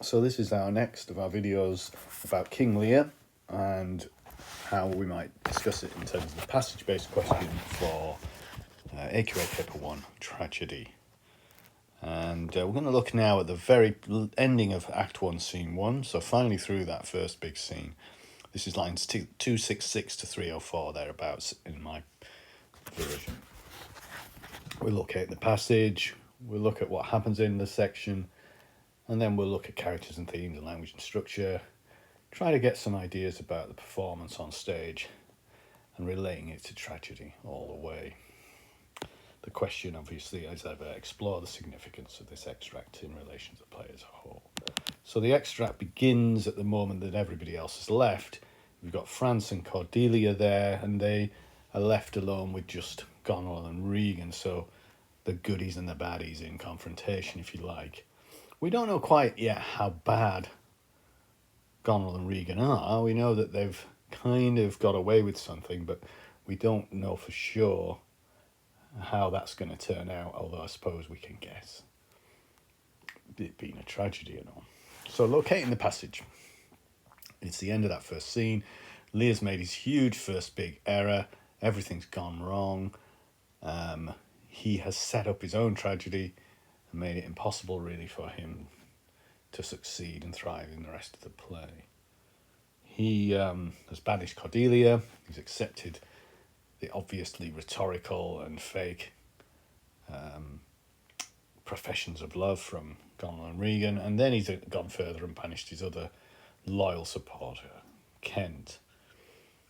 So this is our next of our videos about King Lear and how we might discuss it in terms of the passage-based question for AQA Paper 1, Tragedy. And we're going to look now at the very ending of Act 1, Scene 1, so finally through that first big scene. This is lines 266 to 304, thereabouts, in my version. We'll locate the passage, we'll look at what happens in the section, and then we'll look at characters and themes and language and structure, try to get some ideas about the performance on stage, and relating it to tragedy all the way. The question, obviously, is ever explore the significance of this extract in relation to the play as a whole. So the extract begins at the moment that everybody else has left. We've got France and Cordelia there, and they are left alone with just Goneril and Regan, so the goodies and the baddies in confrontation, if you like. We don't know quite yet how bad Goneril and Regan are. We know that they've kind of got away with something, but we don't know for sure how that's going to turn out, although I suppose we can guess. It being a tragedy and all. So locating the passage. It's the end of that first scene. Lear's made his huge first big error. Everything's gone wrong. He has set up his own tragedy and made it impossible really for him to succeed and thrive in the rest of the play. He has banished Cordelia. He's accepted the obviously rhetorical and fake professions of love from Goneril and Regan, and then he's gone further and banished his other loyal supporter, Kent.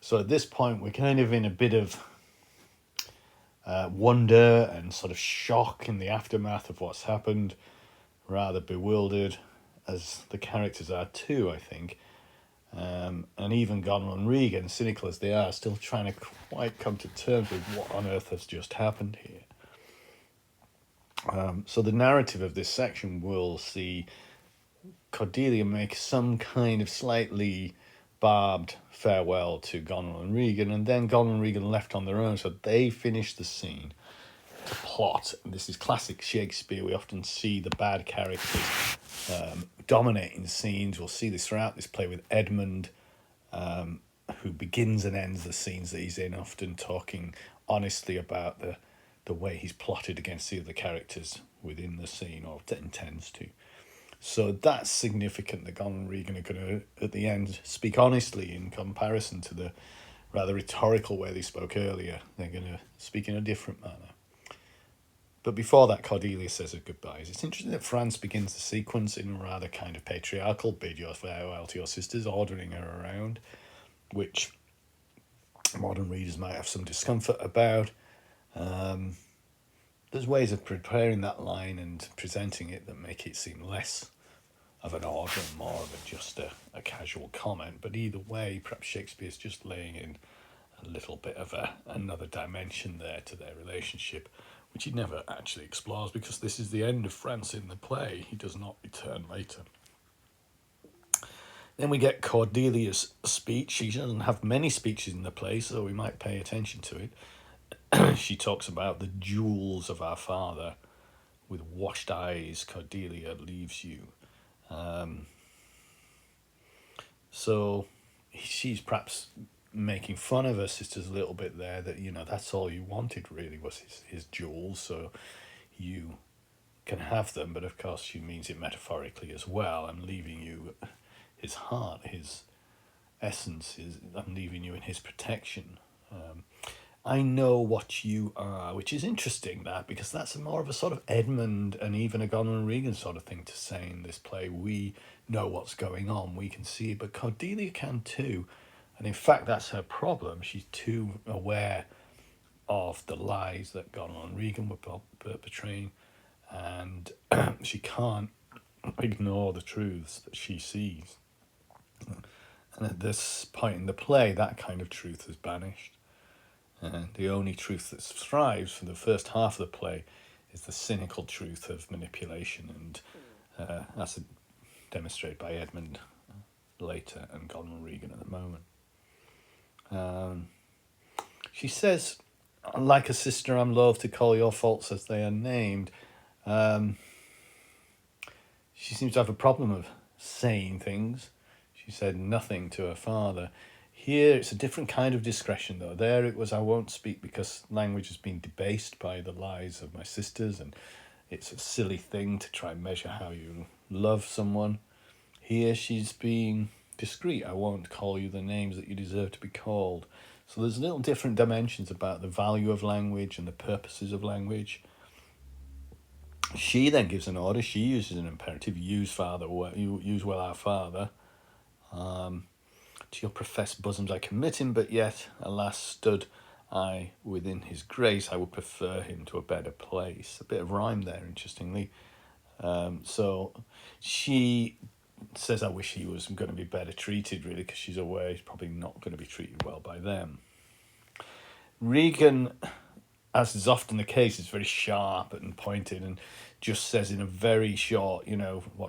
So at this point, we're kind of in a bit of wonder and sort of shock in the aftermath of what's happened, rather bewildered, as the characters are too, I think. And even Goneril and Regan, cynical as they are, still trying to quite come to terms with what on earth has just happened here. So the narrative of this section will see Cordelia make some kind of slightly barbed farewell to Goneril and Regan, and then Goneril and Regan left on their own, so they finish the scene to plot. And this is classic Shakespeare. We often see the bad characters dominating scenes. We'll see this throughout this play with Edmund, who begins and ends the scenes that he's in, often talking honestly about the way he's plotted against the other characters within the scene, or intends to. So that's significant that Goneril and Regan are going to, at the end, speak honestly in comparison to the rather rhetorical way they spoke earlier. They're going to speak in a different manner. But before that, Cordelia says her goodbyes. It's interesting that France begins the sequence in a rather kind of patriarchal, bid your farewell to your sisters, ordering her around, which modern readers might have some discomfort about. There's ways of preparing that line and presenting it that make it seem less of an order and more of just a casual comment. But either way, perhaps Shakespeare's just laying in a little bit of another dimension there to their relationship, which he never actually explores because this is the end of France in the play. He does not return later. Then we get Cordelia's speech. She doesn't have many speeches in the play, so we might pay attention to it. She talks about the jewels of our father. With washed eyes, Cordelia leaves you. So she's perhaps making fun of her sisters a little bit there, that, that's all you wanted really was his jewels, so you can have them, but of course she means it metaphorically as well. I'm leaving you his heart, his essence, I'm leaving you in his protection. I know what you are, which is interesting, that, because that's more of a sort of Edmund and even a Goneril and Regan sort of thing to say in this play. We know what's going on, we can see it, but Cordelia can too. And in fact, that's her problem. She's too aware of the lies that Goneril and Regan were perpetrating, and she can't ignore the truths that she sees. And at this point in the play, that kind of truth is banished. And the only truth that thrives for the first half of the play is the cynical truth of manipulation, and that's demonstrated by Edmund later and Goneril and Regan at the moment. She says, like a sister, I'm loath to call your faults as they are named. She seems to have a problem of saying things. She said nothing to her father. Here it's a different kind of discretion though. There it was, I won't speak because language has been debased by the lies of my sisters, and it's a silly thing to try and measure how you love someone. Here she's being discreet. I won't call you the names that you deserve to be called. So there's little different dimensions about the value of language and the purposes of language. She then gives an order. She uses an imperative. Use father. Use well our father. To your professed bosoms I commit him, but yet, alas, stood I within his grace, I would prefer him to a better place. A bit of rhyme there, interestingly. So she says, I wish he was going to be better treated, really, because she's aware he's probably not going to be treated well by them. Regan, as is often the case, is very sharp and pointed and just says in a very short,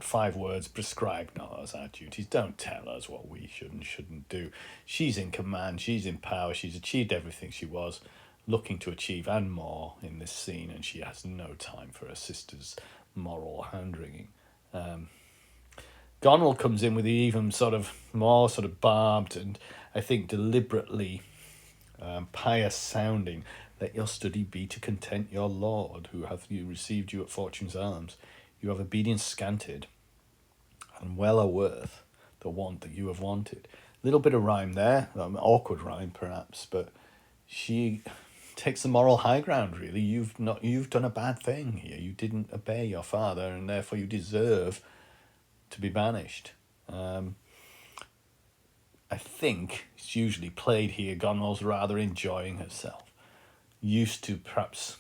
5 words, prescribe not as our duties. Don't tell us what we should and shouldn't do. She's in command, she's in power, she's achieved everything she was looking to achieve and more in this scene, and she has no time for her sister's moral hand-wringing. Goneril comes in with the even more barbed and I think deliberately pious sounding. Let your study be to content your Lord, who hath received you at Fortune's arms. You have obedience scanted, and well are worth the want that you have wanted. Little bit of rhyme there, awkward rhyme perhaps, but she takes the moral high ground. Really, you've done a bad thing here. You didn't obey your father, and therefore you deserve to be banished. I think it's usually played here. Goneril's rather enjoying herself, used to perhaps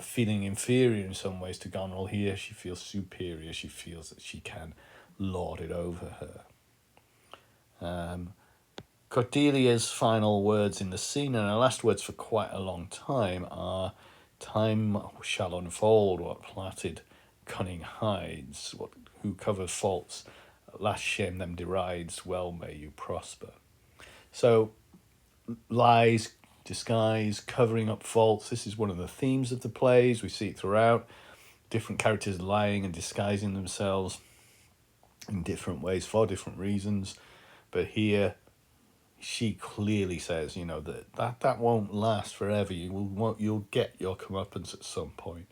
feeling inferior in some ways to Goneril. Here she feels superior. She feels that she can lord it over her. Cordelia's final words in the scene, and her last words for quite a long time, are, time shall unfold what plaited cunning hides, who covers faults, at last shame them derides, well may you prosper. So lies, disguise, covering up faults, this is one of the themes of the plays. We see it throughout. Different characters lying and disguising themselves in different ways for different reasons. But here she clearly says, that won't last forever. You'll get your comeuppance at some point.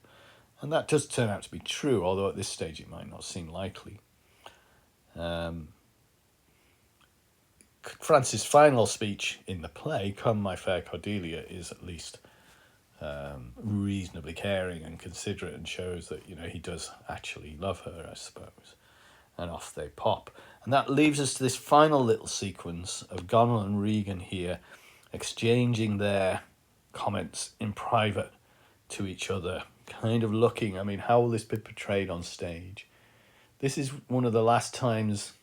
And that does turn out to be true, although at this stage it might not seem likely. Francis' final speech in the play, Come my fair Cordelia, is at least reasonably caring and considerate, and shows that he does actually love her, I suppose. And off they pop. And that leaves us to this final little sequence of Goneril and Regan here exchanging their comments in private to each other, kind of looking, how will this be portrayed on stage? This is one of the last times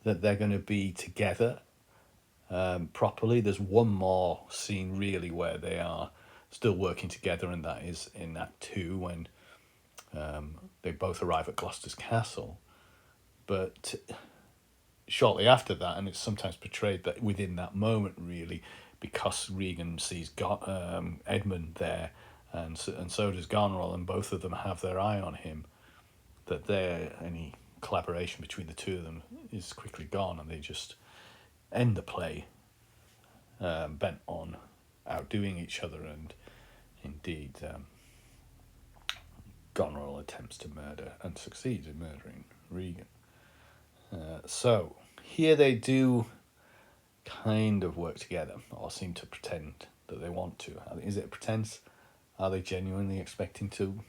that they're going to be together properly. There's one more scene really where they are still working together, and that is in Act 2 when they both arrive at Gloucester's castle. But shortly after that, and it's sometimes portrayed that within that moment really, because Regan sees Edmund there, and so does Goneril, and both of them have their eye on him, that any collaboration between the two of them is quickly gone, and they just end the play bent on outdoing each other, and indeed Goneril attempts to murder and succeeds in murdering Regan. So here they do kind of work together, or seem to pretend that they want to. Is it a pretense? Are they genuinely expecting to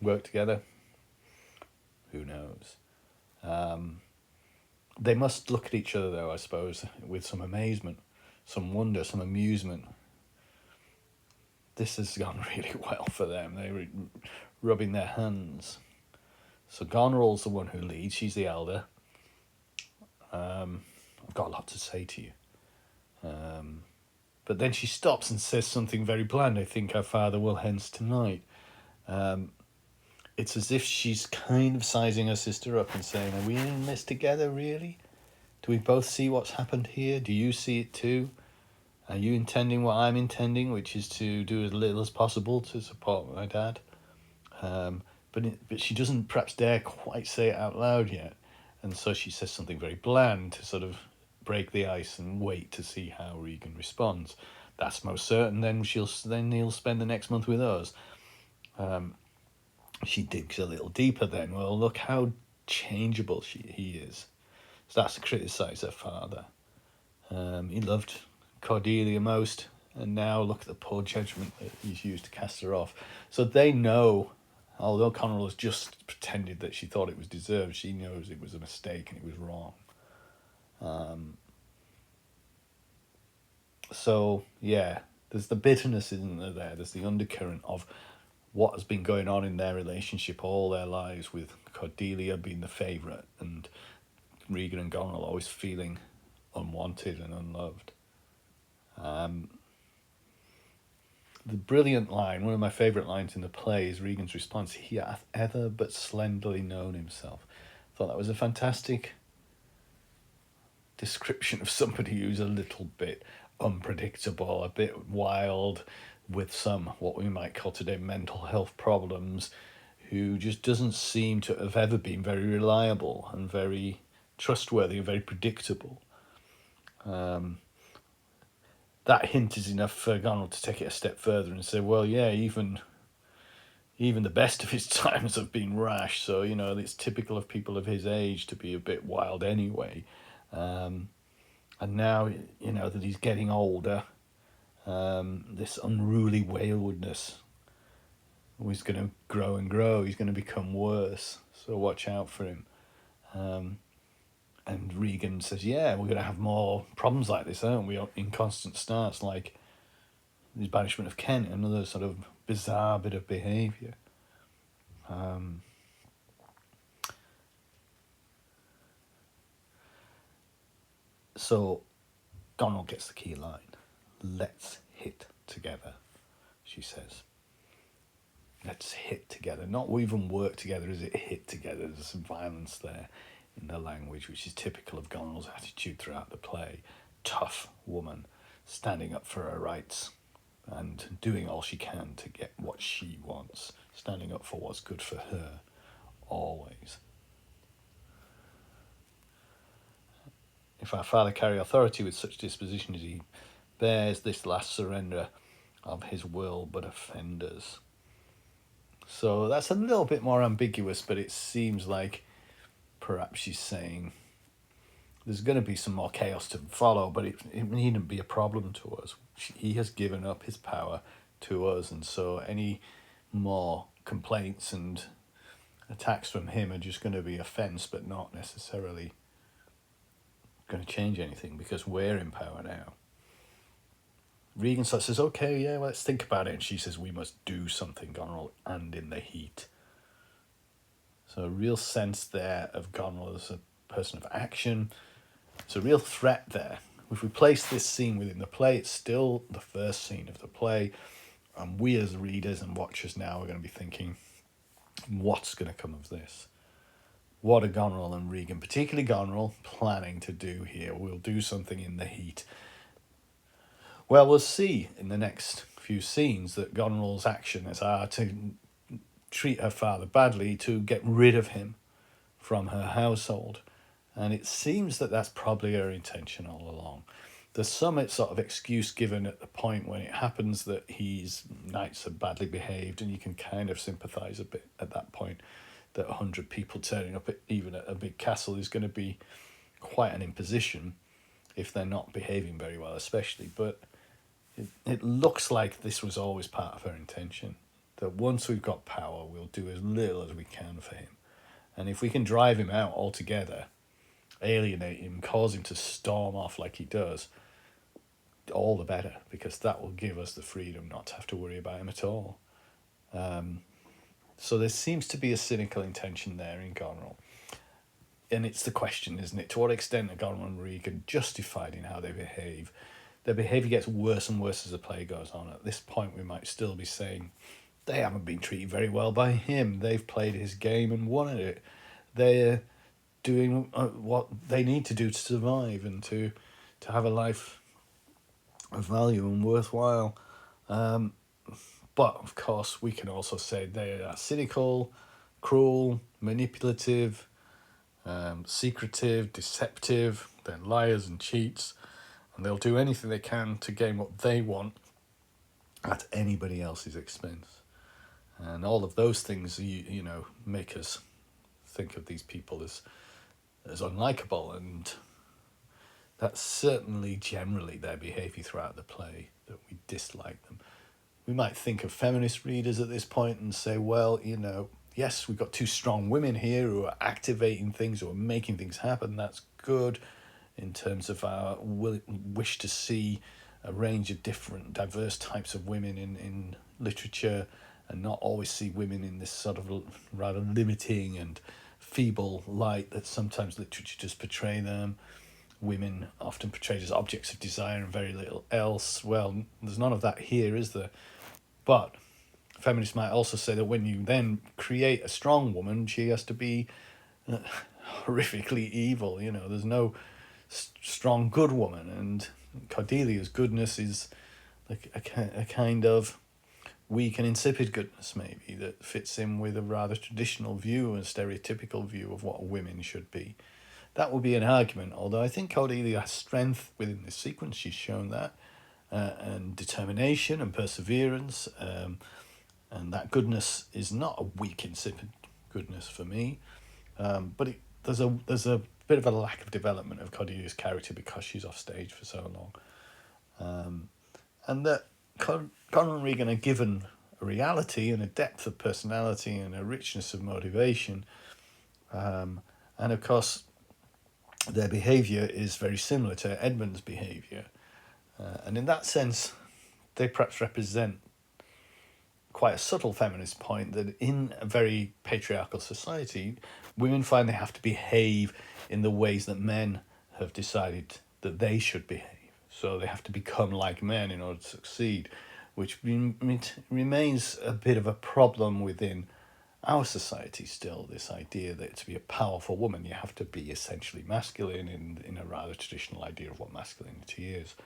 work together? Who knows? They must look at each other, though, I suppose, with some amazement, some wonder, some amusement. This has gone really well for them. They're rubbing their hands. So Goneril's the one who leads. She's the elder. I've got a lot to say to you. But then she stops and says something very bland. I think our father will hence tonight. It's as if she's kind of sizing her sister up and saying, are we in this together, really? Do we both see what's happened here? Do you see it too? Are you intending what I'm intending, which is to do as little as possible to support my dad? but she doesn't perhaps dare quite say it out loud yet, and so she says something very bland to sort of break the ice and wait to see how Regan responds. That's most certain. Then he'll spend the next month with us. She digs a little deeper. Then, well, look how changeable he is. Starts to criticise her father. He loved Cordelia most, and now look at the poor judgment that he's used to cast her off. So they know, although Goneril has just pretended that she thought it was deserved, she knows it was a mistake and it was wrong. So, yeah, there's the bitterness, isn't there? There's the undercurrent of what has been going on in their relationship all their lives, with Cordelia being the favourite and Regan and Goneril always feeling unwanted and unloved. The brilliant line, one of my favourite lines in the play, is Regan's response, "He hath ever but slenderly known himself." I thought that was a fantastic description of somebody who's a little bit unpredictable, a bit wild, with some, what we might call today, mental health problems, who just doesn't seem to have ever been very reliable and very trustworthy and very predictable. That hint is enough for Goneril to take it a step further and say, well, yeah, even the best of his times have been rash, so, it's typical of people of his age to be a bit wild anyway. And now, that he's getting older, this unruly waywardness is going to grow and grow. He's going to become worse, so watch out for him. And Regan says, yeah, we're going to have more problems like this, aren't we? Inconstant starts, like his banishment of Kent, another sort of bizarre bit of behaviour. So Goneril gets the key line. "Let's hit together," she says. Let's hit together. Not even work together, is it? Hit together. There's some violence there in the language, which is typical of Goneril's attitude throughout the play. Tough woman, standing up for her rights and doing all she can to get what she wants, standing up for what's good for her, always. If our father carry authority with such disposition as he bears, this last surrender of his will but offenders. So that's a little bit more ambiguous, but it seems like perhaps she's saying there's going to be some more chaos to follow, but it needn't be a problem to us. He has given up his power to us, and so any more complaints and attacks from him are just going to be offence, but not necessarily going to change anything because we're in power now. Regan says, okay, yeah, well, let's think about it. And she says, we must do something, Goneril, and in the heat. So a real sense there of Goneril as a person of action. It's a real threat there. If we place this scene within the play, it's still the first scene of the play. And we as readers and watchers now are going to be thinking, what's going to come of this? What are Goneril and Regan, particularly Goneril, planning to do here? We'll do something in the heat. Well, we'll see in the next few scenes that Goneril's actions are to treat her father badly, to get rid of him from her household. And it seems that that's probably her intention all along. There's some sort of excuse given at the point when it happens that his knights are badly behaved, and you can kind of sympathise a bit at that point that 100 people turning up even at a big castle is going to be quite an imposition if they're not behaving very well, especially. But it looks like this was always part of her intention, that once we've got power, we'll do as little as we can for him. And if we can drive him out altogether, alienate him, cause him to storm off like he does, all the better, because that will give us the freedom not to have to worry about him at all. So there seems to be a cynical intention there in Goneril. And it's the question, isn't it? To what extent are Goneril and Regan justified in how they behave? Their behaviour gets worse and worse as the play goes on. At this point, we might still be saying, they haven't been treated very well by him. They've played his game and won at it. They're doing what they need to do to survive and to have a life of value and worthwhile. But, of course, we can also say they are cynical, cruel, manipulative, secretive, deceptive. They're liars and cheats, and they'll do anything they can to gain what they want at anybody else's expense. And all of those things, you know, make us think of these people as unlikable, and that's certainly generally their behaviour throughout the play, that we dislike them. We might think of feminist readers at this point and say, well, you know, yes, we've got two strong women here who are activating things, who are making things happen. That's good in terms of our wish to see a range of different, diverse types of women in literature, and not always see women in this sort of rather limiting and feeble light that sometimes literature just portray them. Women often portrayed as objects of desire and very little else. Well, there's none of that here, is there? But feminists might also say that when you then create a strong woman, she has to be horrifically evil. You know, there's no strong good woman, and Cordelia's goodness is like a kind of weak and insipid goodness, maybe, that fits in with a rather traditional view, a stereotypical view of what women should be. That would be an argument, although I think Cordelia has strength within this sequence. She's shown that, and determination and perseverance, and that goodness is not a weak, insipid goodness for me. But there's a bit of a lack of development of Cordelia's character because she's off stage for so long, and that Conor and Regan are given a reality and a depth of personality and a richness of motivation, and of course their behaviour is very similar to Edmund's behaviour, and in that sense they perhaps represent quite a subtle feminist point that in a very patriarchal society, women find they have to behave in the ways that men have decided that they should behave. So they have to become like men in order to succeed, which remains a bit of a problem within our society still, this idea that to be a powerful woman, you have to be essentially masculine in a rather traditional idea of what masculinity is.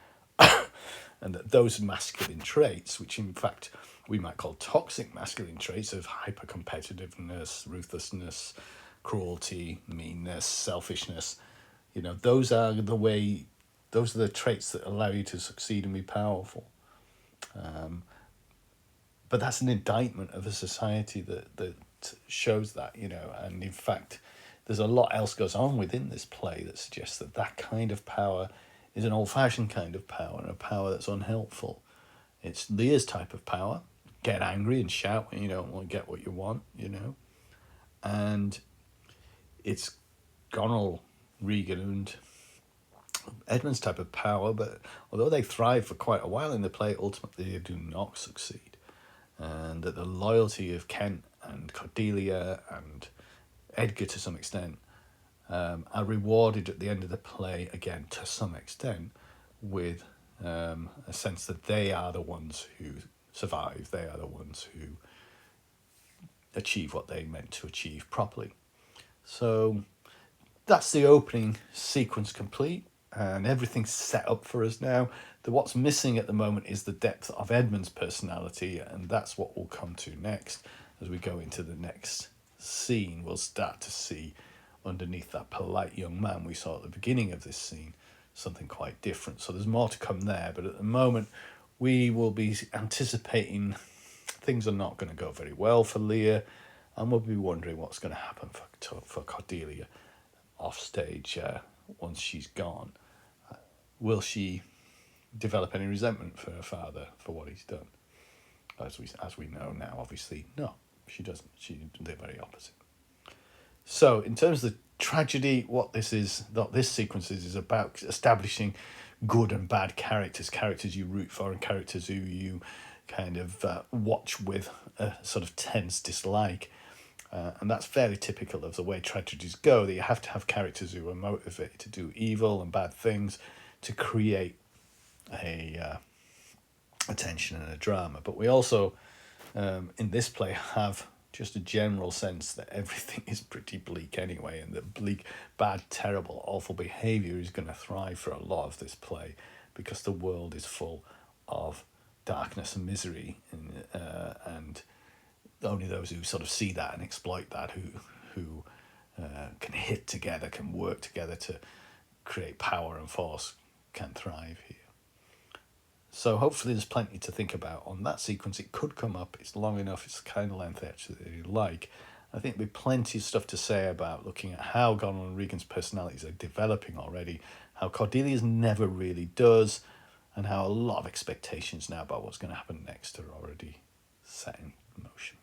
And that those masculine traits, which in fact we might call toxic masculine traits of hyper-competitiveness, ruthlessness, cruelty, meanness, selfishness, you know, those are the traits that allow you to succeed and be powerful. But that's an indictment of a society that shows that, you know, and in fact there's a lot else goes on within this play that suggests that that kind of power is an old-fashioned kind of power, and a power that's unhelpful. It's Lear's type of power. Get angry and shout when you don't want to get what you want, you know. And it's Gonal, Regan and Edmund's type of power, but although they thrive for quite a while in the play, ultimately they do not succeed. And that the loyalty of Kent and Cordelia and Edgar to some extent are rewarded at the end of the play, again, to some extent, with a sense that they are the ones who survive, they are the ones who achieve what they meant to achieve properly. So that's the opening sequence complete, and everything's set up for us now. What's missing at the moment is the depth of Edmund's personality, and that's what we'll come to next. As we go into the next scene, we'll start to see underneath that polite young man we saw at the beginning of this scene something quite different. So there's more to come there, but at the moment we will be anticipating things are not going to go very well for Lear, and we'll be wondering what's going to happen for Cordelia off stage once she's gone. Will she develop any resentment for her father for what he's done? As we know now, obviously, no, she doesn't. They're very opposite. So, in terms of the tragedy, what this sequence is about establishing good and bad characters you root for and characters who you kind of watch with a sort of tense dislike. And that's fairly typical of the way tragedies go, that you have to have characters who are motivated to do evil and bad things to create a tension and a drama. But we also, in this play, have just a general sense that everything is pretty bleak anyway, and that bleak, bad, terrible, awful behaviour is going to thrive for a lot of this play because the world is full of darkness and misery, and only those who sort of see that and exploit that, who can hit together, can work together to create power and force, can thrive here. So hopefully there's plenty to think about on that sequence. It could come up. It's long enough. It's the kind of length actually that you like. I think there'll be plenty of stuff to say about looking at how Goneril and Regan's personalities are developing already, how Cordelia's never really does, and how a lot of expectations now about what's going to happen next are already set in motion.